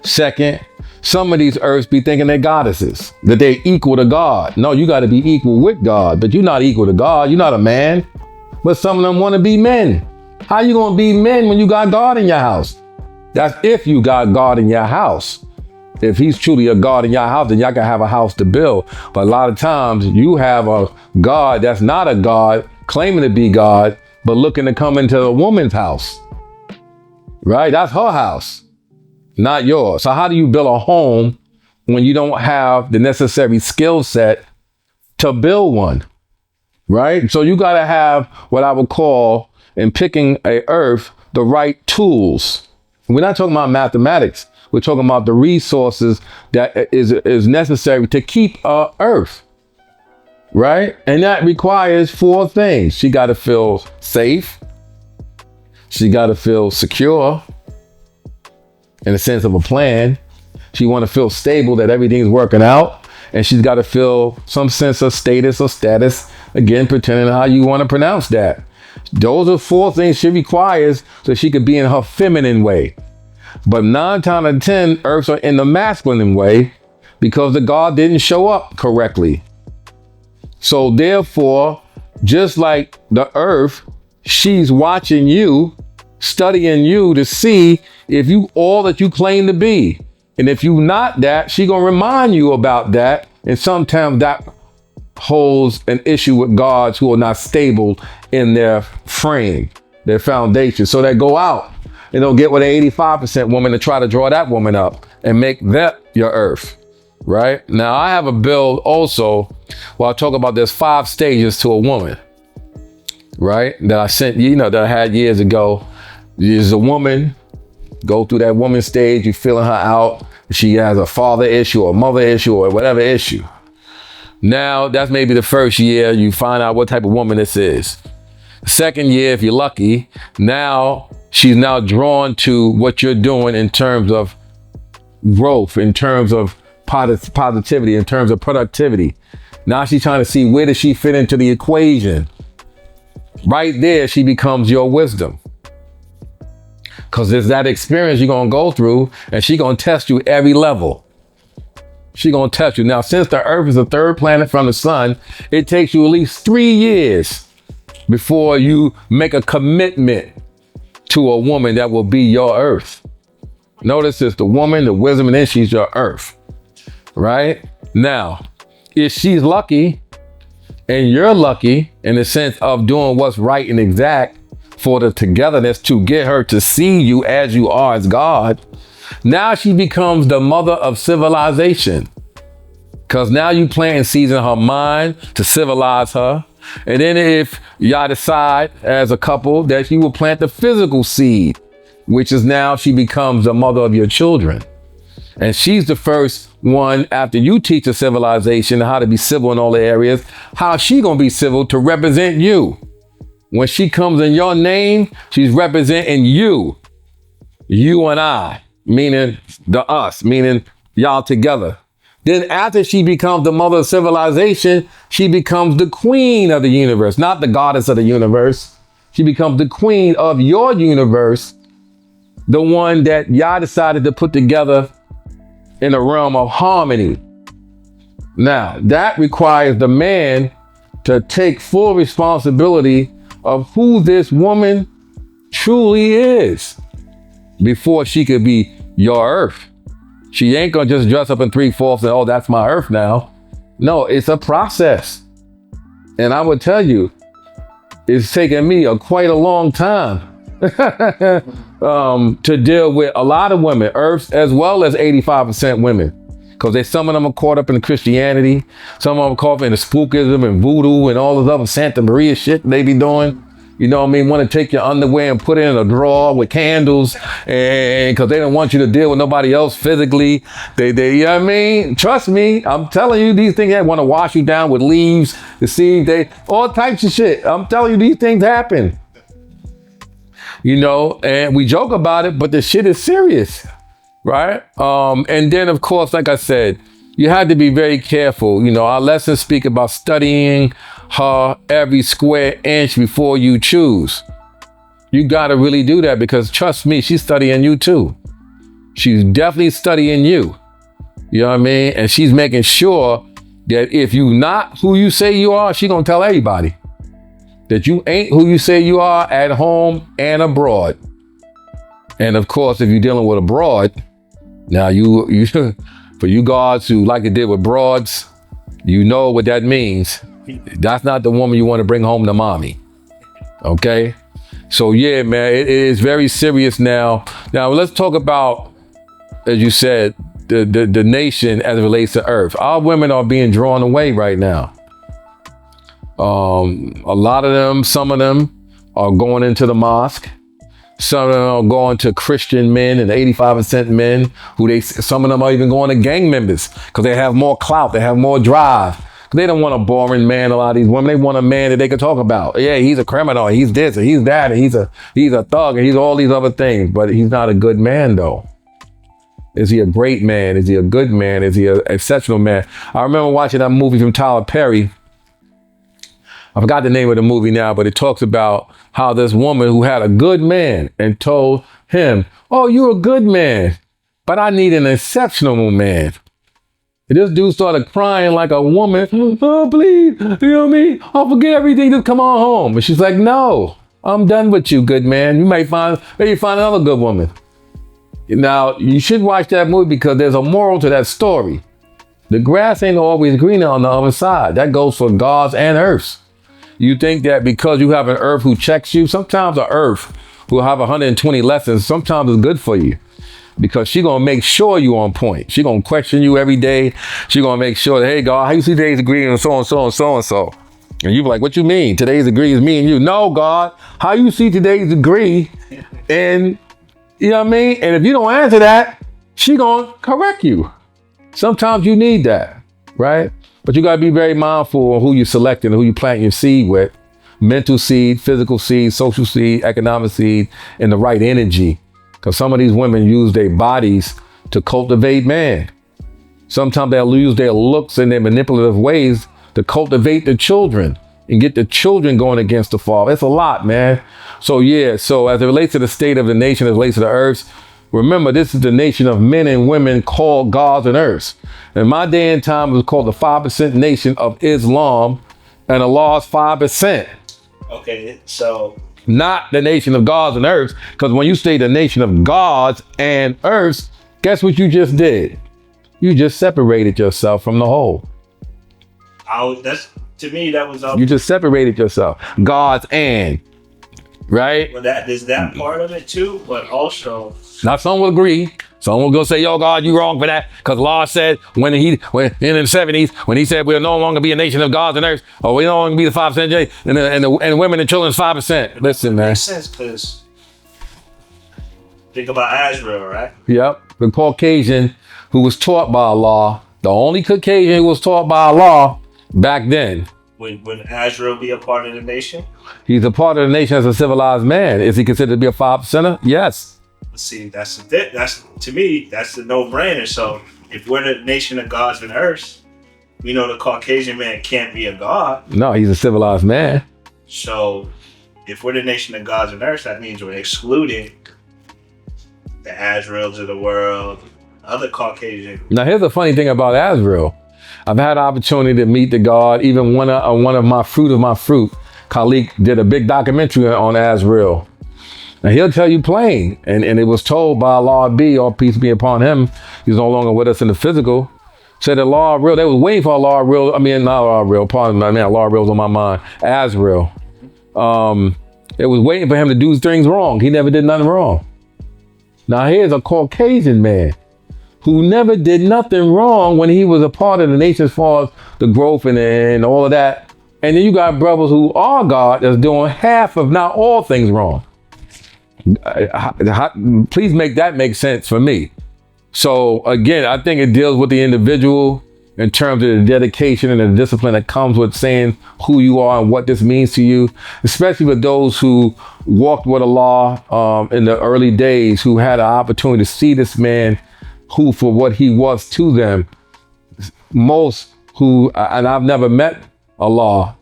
Second, some of these earths be thinking they're goddesses, that they're equal to God. No, you got to be equal with God, but you're not equal to God. You're not a man. But some of them want to be men. How you going to be men when you got God in your house? That's if you got God in your house. If he's truly a God in your house, then y'all can have a house to build. But a lot of times you have a God that's not a God, claiming to be God, but looking to come into a woman's house. Right? That's her house, not yours. So how do you build a home when you don't have the necessary skill set to build one? Right? So you got to have what I would call, in picking a earth, the right tools. We're not talking about mathematics. We're talking about the resources that is necessary to keep earth. Right? And that requires 4 things. She got to feel safe. She got to feel secure in the sense of a plan. She want to feel stable that everything's working out. And she's got to feel some sense of status or status. Again, pretending how you want to pronounce that. Those are 4 things she requires so she could be in her feminine way. But 9 times out of 10, earths are in the masculine way because the God didn't show up correctly. So therefore, just like the earth, she's watching you, studying you to see if you all that you claim to be. And if you not that, she gonna remind you about that. And sometimes that holds an issue with gods who are not stable in their frame, their foundation. So they go out and they'll get with an 85% woman to try to draw that woman up and make that your earth, right? Now I have a build also where I talk about there's 5 stages to a woman, right? That I sent, that I had years ago. There's a woman, go through that woman stage, you feeling her out. She has a father issue or mother issue or whatever issue. Now that's maybe the first year you find out what type of woman this is. Second year, if you're lucky, now she's now drawn to what you're doing in terms of growth, in terms of positivity, in terms of productivity. Now she's trying to see where does she fit into the equation. Right there, she becomes your wisdom. Because there's that experience you're going to go through, and she's going to test you every level. She's going to test you. Now, since the earth is the 3rd planet from the sun, it takes you at least 3 years before you make a commitment to a woman that will be your earth. Notice it's the woman, the wisdom, and then she's your earth, right? Now, if she's lucky and you're lucky in the sense of doing what's right and exact for the togetherness to get her to see you as you are as God, now she becomes the mother of civilization. Because now you plant seeds in her mind to civilize her. And then if y'all decide as a couple that you will plant the physical seed, which is now she becomes the mother of your children. And she's the first one, after you teach the civilization how to be civil in all the areas, how she gonna be civil to represent you. When she comes in your name, she's representing you. You and I, meaning the us, meaning y'all together. Then after she becomes the mother of civilization, she becomes the queen of the universe, not the goddess of the universe. She becomes the queen of your universe, the one that y'all decided to put together in a realm of harmony. Now, that requires the man to take full responsibility of who this woman truly is before she could be your earth. She ain't gonna just dress up in 3/4 and, oh, that's my earth now. No, it's a process. And I would tell you, it's taken me quite a long time to deal with a lot of women, earths, as well as 85% women. Because some of them are caught up in Christianity. Some of them are caught up in the spookism and voodoo and all this other Santa Maria shit they be doing. You know what I mean? Want to take your underwear and put it in a drawer with candles, and because they don't want you to deal with nobody else physically. They, you know what I mean? Trust me, I'm telling you, these things, they want to wash you down with leaves to see all types of shit. I'm telling you, these things happen. You know, and we joke about it, but the shit is serious, right? And then, of course, like I said, you had to be very careful. You know, our lessons speak about studying her every square inch before you choose. You got to really do that, because trust me, she's studying you too. She's definitely studying you. You know what I mean? And she's making sure that if you not who you say you are, she gonna tell everybody that you ain't who you say you are at home and abroad. And of course, if you're dealing with a broad, now you for you guards who like to deal with broads, you know what that means. That's not the woman you want to bring home to mommy. Okay? So yeah, man, it is very serious now. Now let's talk about, as you said, the nation as it relates to earth. Our women are being drawn away right now. A lot of them, some of them are going into the mosque. Some of them are going to Christian men and 85% men some of them are even going to gang members because they have more clout, they have more drive. They don't want a boring man. A lot of these women, they want a man that they can talk about. Yeah, he's a criminal. He's this and he's that. And he's a thug and he's all these other things. But he's not a good man, though. Is he a great man? Is he a good man? Is he an exceptional man? I remember watching that movie from Tyler Perry. I forgot the name of the movie now, but it talks about how this woman who had a good man and told him, "Oh, you're a good man, but I need an exceptional man." And this dude started crying like a woman. "Oh, please, you know me? I'll forget everything. Just come on home." And she's like, "No, I'm done with you, good man. You maybe find another good woman." Now, you should watch that movie because there's a moral to that story. The grass ain't always greener on the other side. That goes for gods and earths. You think that because you have an earth who checks you, sometimes an earth who have 120 lessons, sometimes is good for you because she gonna make sure you on point. She gonna question you every day. She gonna make sure that, "Hey, God, how you see today's degree and so and so and so and so?" And you be like, "What you mean? Today's degree is me and you." "No, God, how you see today's degree?" And you know what I mean? And if you don't answer that, she gonna correct you. Sometimes you need that, right? But you gotta be very mindful of who you select and who you plant your seed with. Mental seed, physical seed, social seed, economic seed, and the right energy. Because some of these women use their bodies to cultivate man. Sometimes they'll use their looks and their manipulative ways to cultivate the children and get the children going against the father. It's a lot, man. So as it relates to the state of the nation, as it relates to the earth, remember, this is the nation of men and women called gods and earths. In my day and time, it was called the 5% nation of Islam, and the law is 5%. Okay, so Not the nation of gods and earths, because when you say the nation of gods and earths, guess what you just did? You just separated yourself from the whole. To me, that was all. You just separated yourself. Gods and, right? Well, is that part of it too, but also. Now, some will agree. Some will go say, "Yo, God, you wrong for that." Because Allah said when in the 70s, when he said we'll no longer be a nation of gods and earth, or we no longer be the 5% and the women and children's 5%. Listen, man. Makes sense because think about Israel, right? Yep. The Caucasian who was taught by Allah, the only Caucasian who was taught by Allah back then. Would Israel be a part of the nation? He's a part of the nation as a civilized man. Is he considered to be a 5%er? Yes. See, that's to me, that's the no-brainer. So if we're the nation of gods and earths, we know the Caucasian man can't be a god. No, he's a civilized man. So if we're the nation of gods and earths, that means we're excluding the Azraels of the world, other Caucasian. Now, here's the funny thing about Azrael. I've had the opportunity to meet the God. Even one of my fruit, Khalik, did a big documentary on Azrael. And he'll tell you plain. And it was told by Allah B, all peace be upon him. He's no longer with us in the physical. Said that Allah real, they was waiting for Allah real. I mean, not Allah real, pardon me, Allah real's on my mind. Azrael. It was waiting for him to do things wrong. He never did nothing wrong. Now here's a Caucasian man who never did nothing wrong when he was a part of the nation as far as the growth and all of that. And then you got brothers who are God that's doing half of not all things wrong. Please make that make sense for me. So again, I think it deals with the individual in terms of the dedication and the discipline that comes with saying who you are and what this means to you, especially with those who walked with Allah in the early days, who had an opportunity to see this man who, for what he was to them, most who, and I've never met Allah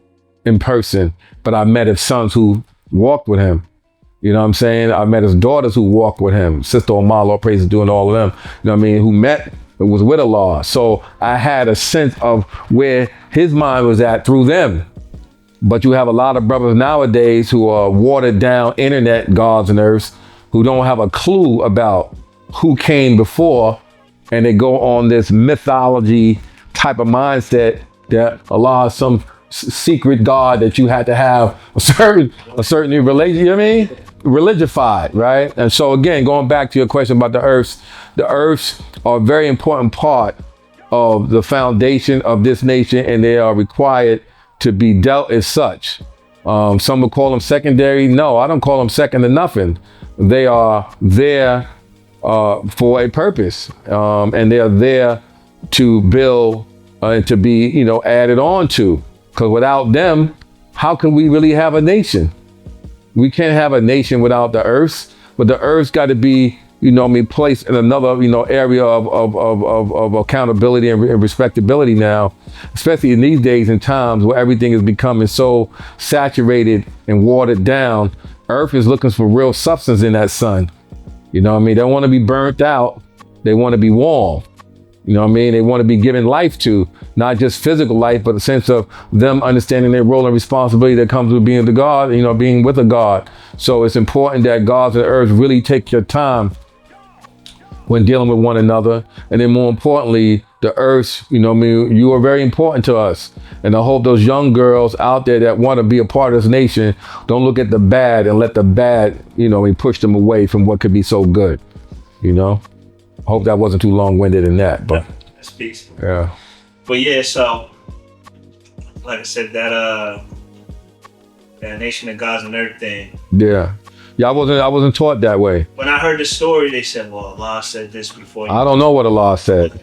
in person, but I met his sons who walked with him. You know what I'm saying? I met his daughters who walked with him. Sister Omar, Lord praise is doing all of them. You know what I mean? Who met, was with Allah. So I had a sense of where his mind was at through them. But you have a lot of brothers nowadays who are watered down internet gods and earths who don't have a clue about who came before. And they go on this mythology type of mindset that Allah is some secret God that you had to have a certain religion, you know what I mean? Religified, right? And so again, going back to your question about the earths are a very important part of the foundation of this nation, and they are required to be dealt as such. Some would call them secondary. No, I don't call them second to nothing. They are there for a purpose, and they are there to build and to be, added on to. Because without them, how can we really have a nation? We can't have a nation without the earth, but the earth's got to be, placed in another, area of accountability and respectability now, especially in these days and times where everything is becoming so saturated and watered down. Earth is looking for real substance in that sun. They don't want to be burnt out. They want to be warm. They want to be given life to, not just physical life, but a sense of them understanding their role and responsibility that comes with being the God, being with a God. So it's important that gods of the earth really take your time when dealing with one another. And then more importantly, the earth, you are very important to us. And I hope those young girls out there that want to be a part of this nation don't look at the bad and let the bad, push them away from what could be so good, I hope that wasn't too long-winded in that, but that speaks. Yeah. But yeah, so like I said, that nation of gods and earth thing. Yeah, I wasn't taught that way. When I heard the story, they said, "Well, Allah said this before." I don't know what Allah said.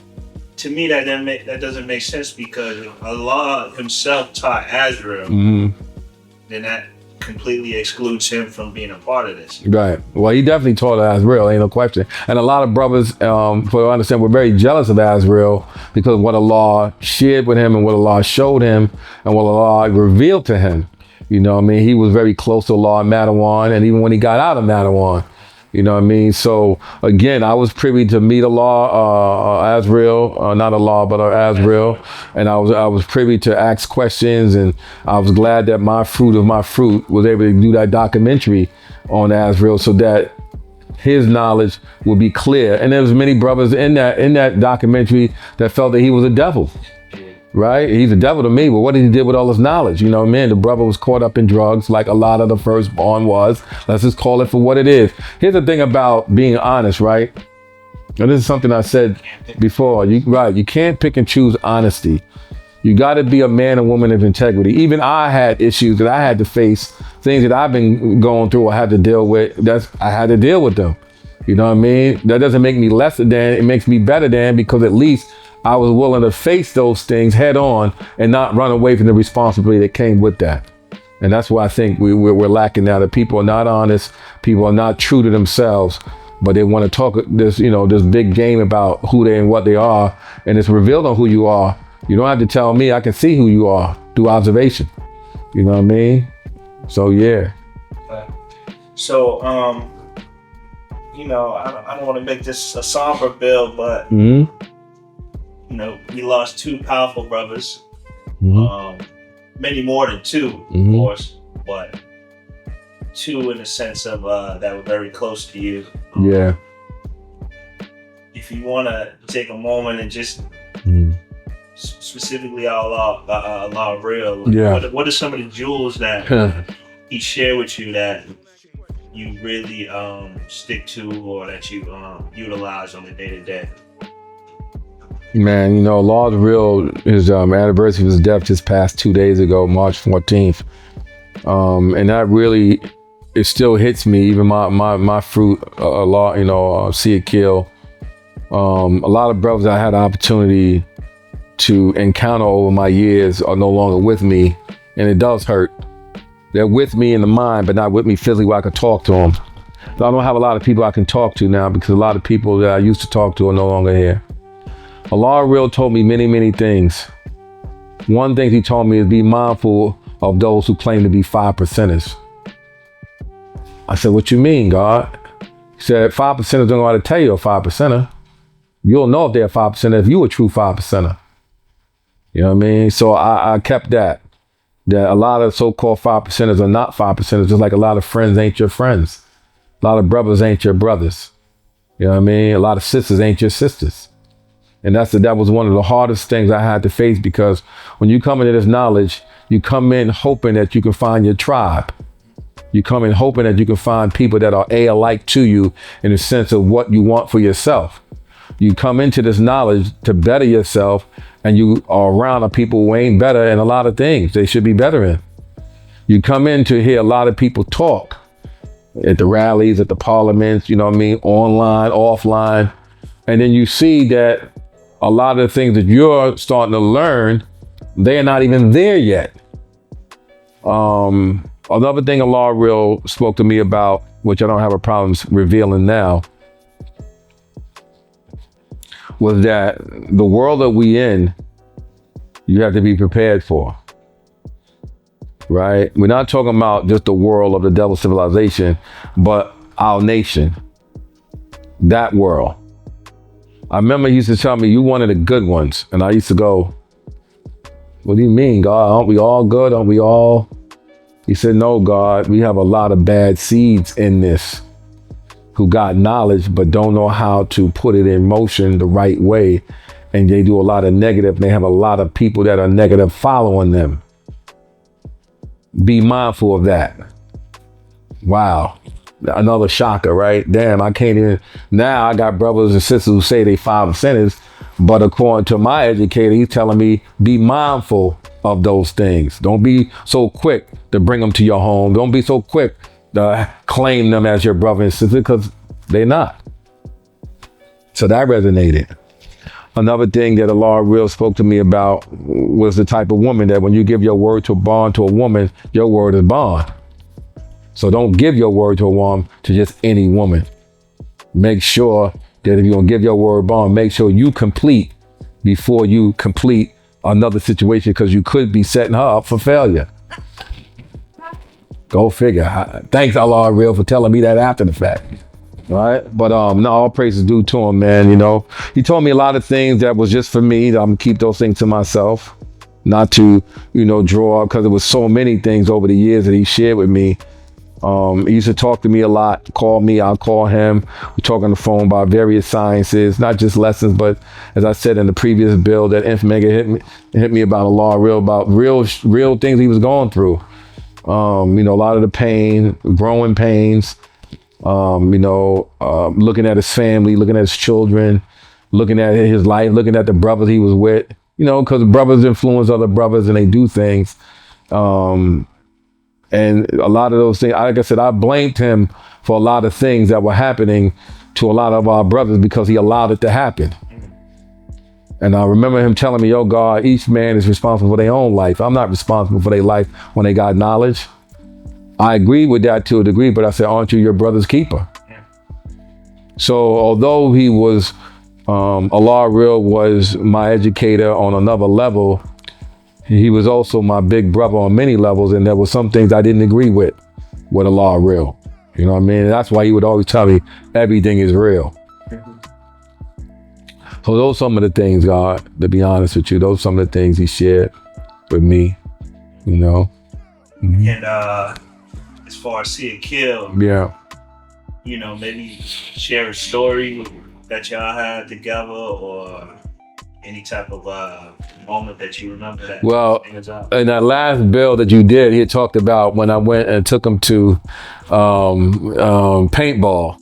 To me, that doesn't make sense, because Allah Himself taught Azrael, then that completely excludes him from being a part of this. Right. Well, he definitely taught Azrael, ain't no question. And a lot of brothers, for I understand, were very jealous of Azrael because of what Allah shared with him and what Allah showed him and what Allah revealed to him. He was very close to Allah in Madawan, and even when he got out of Madawan. So again, I was privy to meet Allah, Azrael, not Allah, but Azrael. And I was privy to ask questions, and I was glad that my fruit of my fruit was able to do that documentary on Azrael so that his knowledge would be clear. And there was many brothers in that documentary that felt that he was a devil. Right? He's a devil to me, but what did he do with all his knowledge? The brother was caught up in drugs like a lot of the firstborn was. Let's just call it for what it is. Here's the thing about being honest, right? And this is something I said before. You can't pick and choose honesty. You got to be a man and woman of integrity. Even I had issues that I had to face, things that I've been going through or had to deal with. I had to deal with them. That doesn't make me lesser than, it makes me better than, because at least I was willing to face those things head on and not run away from the responsibility that came with that. And that's why I think we're lacking now. That people are not honest. People are not true to themselves, but they want to talk this big game about who they and what they are. And it's revealed on who you are. You don't have to tell me. I can see who you are through observation. You know what I mean? So, yeah. So, I don't want to make this a somber bill, but we lost two powerful brothers. Many more than two, of course, but two in the sense of that were very close to you. Yeah. If you want to take a moment and just specifically Allah real, what are some of the jewels that he shared with you that you really stick to, or that you utilize on the day-to-day? Man, Lord Real, his anniversary of his death just passed 2 days ago, March 14th. And that really, it still hits me, even my fruit, a lot, see it kill. A lot of brothers I had the opportunity to encounter over my years are no longer with me, and it does hurt. They're with me in the mind, but not with me physically where I could talk to them. So I don't have a lot of people I can talk to now, because a lot of people that I used to talk to are no longer here. Allah Real told me many, many things. One thing he told me is be mindful of those who claim to be 5%ers. I said, what you mean, God? He said, 5%ers don't know how to tell you a 5%er. You'll know if they're a 5%er if you're a true 5%er. You know what I mean? So I kept that a lot of so-called 5%ers are not 5%ers, just like a lot of friends ain't your friends. A lot of brothers ain't your brothers. You know what I mean? A lot of sisters ain't your sisters. And that was one of the hardest things I had to face, because when you come into this knowledge, you come in hoping that you can find your tribe. You come in hoping that you can find people that are alike to you in the sense of what you want for yourself. You come into this knowledge to better yourself, and you are around people who ain't better in a lot of things they should be better in. You come in to hear a lot of people talk at the rallies, at the parliaments, online, offline. And then you see that a lot of the things that you're starting to learn, they're not even there yet. Another thing Allah Real spoke to me about, which I don't have a problem revealing now, was that the world that we in, you have to be prepared for, right? We're not talking about just the world of the devil civilization, but our nation, that world. I remember he used to tell me, you one of the good ones. And I used to go, what do you mean, God? Aren't we all good? Aren't we all? He said, no, God, we have a lot of bad seeds in this who got knowledge, but don't know how to put it in motion the right way. And they do a lot of negative. And they have a lot of people that are negative following them. Be mindful of that. Wow. Another shocker, right? Damn, I can't even. Now I got brothers and sisters who say they 5%ers, but according to my educator, he's telling me be mindful of those things. Don't be so quick to bring them to your home. Don't be so quick to claim them as your brother and sister, because they're not. So that resonated. Another thing that Allah Real spoke to me about was the type of woman that when you give your word to a bond to a woman, your word is bond. So don't give your word to a woman, to just any woman. Make sure that if you're gonna give your word bond, make sure you complete before you complete another situation, because you could be setting her up for failure. Go figure. Thanks Allah Real for telling me that after the fact. Right? But no, all praises due to him, man. You know, he told me a lot of things that was just for me. I'm gonna keep those things to myself, not to, you know, draw up, because there was so many things over the years that he shared with me. He used to talk to me a lot, call me, I'll call him. We talk on the phone about various sciences, not just lessons, but as I said in the previous bill, that Infomega hit me about Allah Real, about real things he was going through. You know, a lot of the pain, growing pains, you know, looking at his family, looking at his children, looking at his life, looking at the brothers he was with, you know, because brothers influence other brothers and they do things. And a lot of those things, like I said, I blamed him for a lot of things that were happening to a lot of our brothers because he allowed it to happen. And I remember him telling me, yo, God, each man is responsible for their own life. I'm not responsible for their life when they got knowledge. I agree with that to a degree, but I said, aren't you your brother's keeper? Yeah. So although he was, Allah Real was my educator on another level, he was also my big brother on many levels, and there were some things I didn't agree with Allah Real. You know what I mean? And that's why he would always tell me everything is real. So those are some of the things, God, to be honest with you, those are some of the things he shared with me, you know. And as far as See It Kill, yeah, you know, maybe share a story that y'all had together, or any type of moment that you remember that. Well, in that last bill that you did, he talked about when I went and took him to paintball.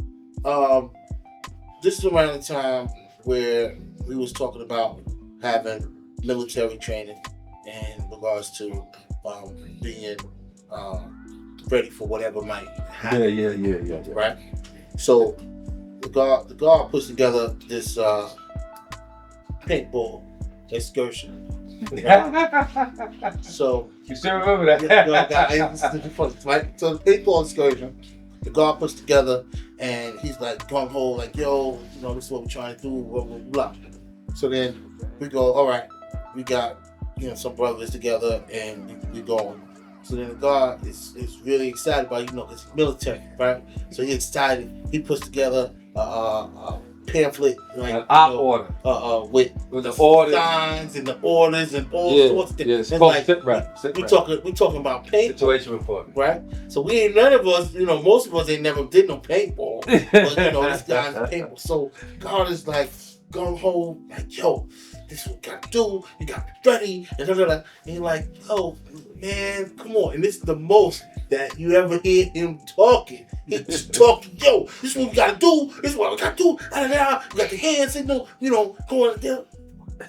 This is around the time where we was talking about having military training in regards to being ready for whatever might happen. Yeah. Right? So the guard puts together this paintball excursion. Right? So you still remember that? Right? So the paintball excursion, the guard puts together, and he's like gung ho, like, yo, you know, this is what we're trying to do, blah blah blah. So then we go, all right, we got, you know, some brothers together, and we going. So then the guard is really excited about, you know, it's military, right? So he's excited. He puts together a pamphlet, like an op order, with the orders, signs and the orders and all sorts of things. Yeah, like, we talking about paintball, situation report, right? So we ain't, none of us, you know, most of us ain't never did no paintball, but you know, this guy's paintball. So God is like gung ho, like, yo, this is what you gotta do. You gotta be ready, and da da da. And you're like, yo, man, come on. And this is the most that you ever hear him talking. He's talking, yo, this is what we gotta do. This is what we gotta do. Da da da. You got the hand signal, you know, going there,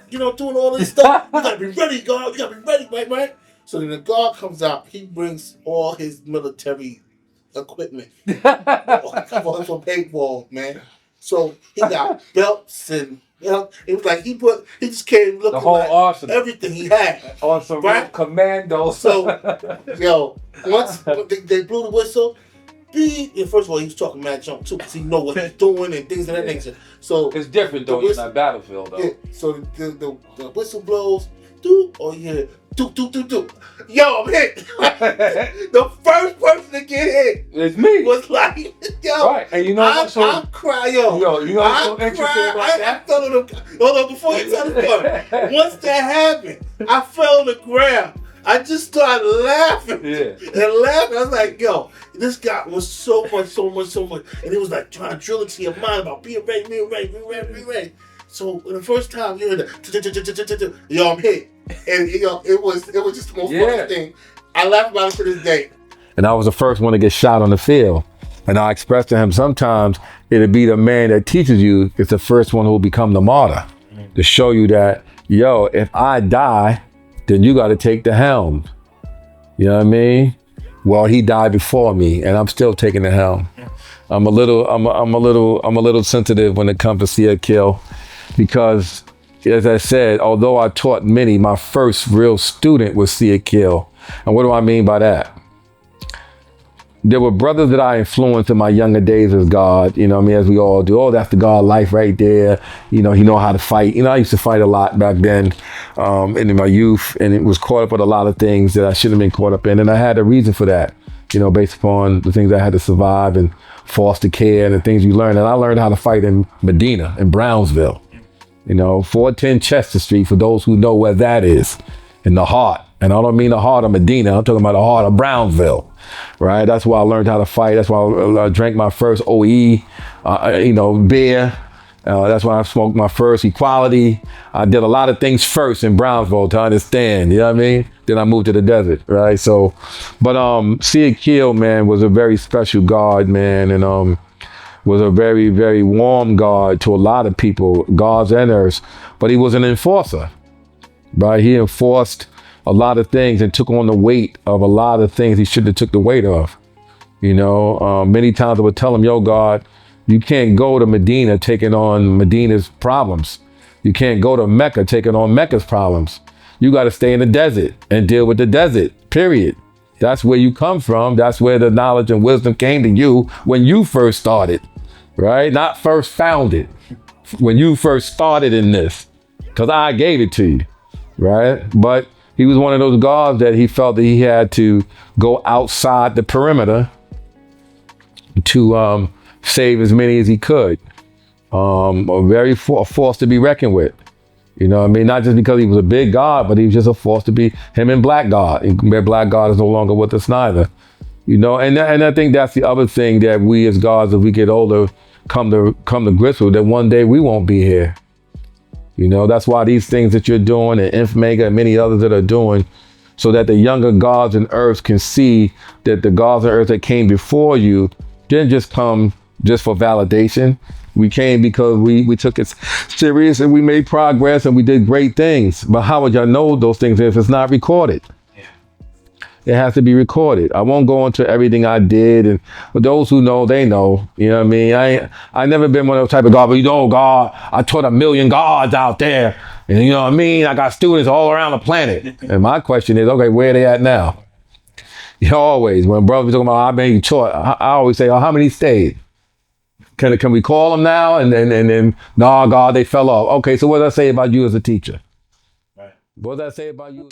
you know, doing all this stuff. You gotta be ready, God. You gotta be ready, right? So then the guard comes out. He brings all his military equipment for paintball, man. So he got belts and You know, it was like he just came looking The whole like arsenal. everything he had. On some Right? commando. So, yo, once they blew the whistle, and first of all, he was talking mad junk too, because he know what he's doing and things of that nature. So It's different though. It's not battlefield though. yeah, so the whistle blows. Do oh yeah, do. Yo, I'm hit. The first person to get hit It's me. was like, yo, Right, and you know what? So I'm crying, yo. you know what's so interesting about that? I fell on the. Hold on, before you tell the story. Once that happened, I fell on the ground. I just started laughing. Yeah. And laughing. I was like, yo, this guy was so much. And it was like trying to drill into your mind about being ready. So the first time you heard the yo, I'm hit. And yo, it was just the most funny thing. I laugh about it to this day. And I was the first one to get shot on the field. And I expressed to him, sometimes it'll be the man that teaches you is the first one who will become the martyr. To show you that, yo, if I die, then you got to take the helm. You know what I mean? Well, he died before me, and I'm still taking the helm. I'm a little sensitive when it comes to see a kill, because, as I said, although I taught many, my first real student was see a kill. And what do I mean by that? There were brothers that I influenced in my younger days as God, you know what I mean, as we all do. Oh, that's the God life right there. You know, he know how to fight. You know, I used to fight a lot back then in my youth, and it was caught up with a lot of things that I shouldn't have been caught up in. And I had a reason for that, you know, based upon the things I had to survive and foster care and the things you learn. And I learned how to fight in Medina, in Brownsville, you know, 410 Chester Street, for those who know where that is, in the heart. And I don't mean the heart of Medina, I'm talking about the heart of Brownsville. Right, that's why I learned how to fight. That's why I drank my first OE, beer. That's why I smoked my first Equality. I did a lot of things first in Brownsville to understand. You know what I mean? Then I moved to the desert. Right. So, but Sia Kill, man, was a very special God, man, and was a very, very warm God to a lot of people, gods and earths. But he was an enforcer. Right, he enforced a lot of things and took on the weight of a lot of things he shouldn't have took the weight of. You know, many times I would tell him, yo, God, you can't go to Medina taking on Medina's problems. You can't go to Mecca taking on Mecca's problems. You got to stay in the desert and deal with the desert, period. That's where you come from. That's where the knowledge and wisdom came to you when you first started, right? Not first founded, when you first started in this, because I gave it to you, right? But he was one of those gods that he felt that he had to go outside the perimeter to save as many as he could. A force to be reckoned with. You know what I mean? Not just because he was a big god, but he was just a force to be, him and Black God. And Black God is no longer with us neither. You know, and I think that's the other thing that we as gods, as we get older, come to grips with, that one day we won't be here. You know, that's why these things that you're doing, and Infmega and many others that are doing, so that the younger gods and earths can see that the gods and earths that came before you didn't just come just for validation. We came because we took it serious and we made progress and we did great things. But how would y'all know those things if it's not recorded? It has to be recorded. I won't go into everything I did, and but those who know, they know. You know what I mean? I never been one of those type of God, but you know, God, I taught 1 million gods out there, and you know what I mean? I got students all around the planet. And my question is, okay, where are they at now? You know, always, when brothers talking about how many you taught, I always say, oh, how many stayed? Can we call them now? And then, no, God, they fell off. Okay, so what does that say about you as a teacher? Right. What does that say about you?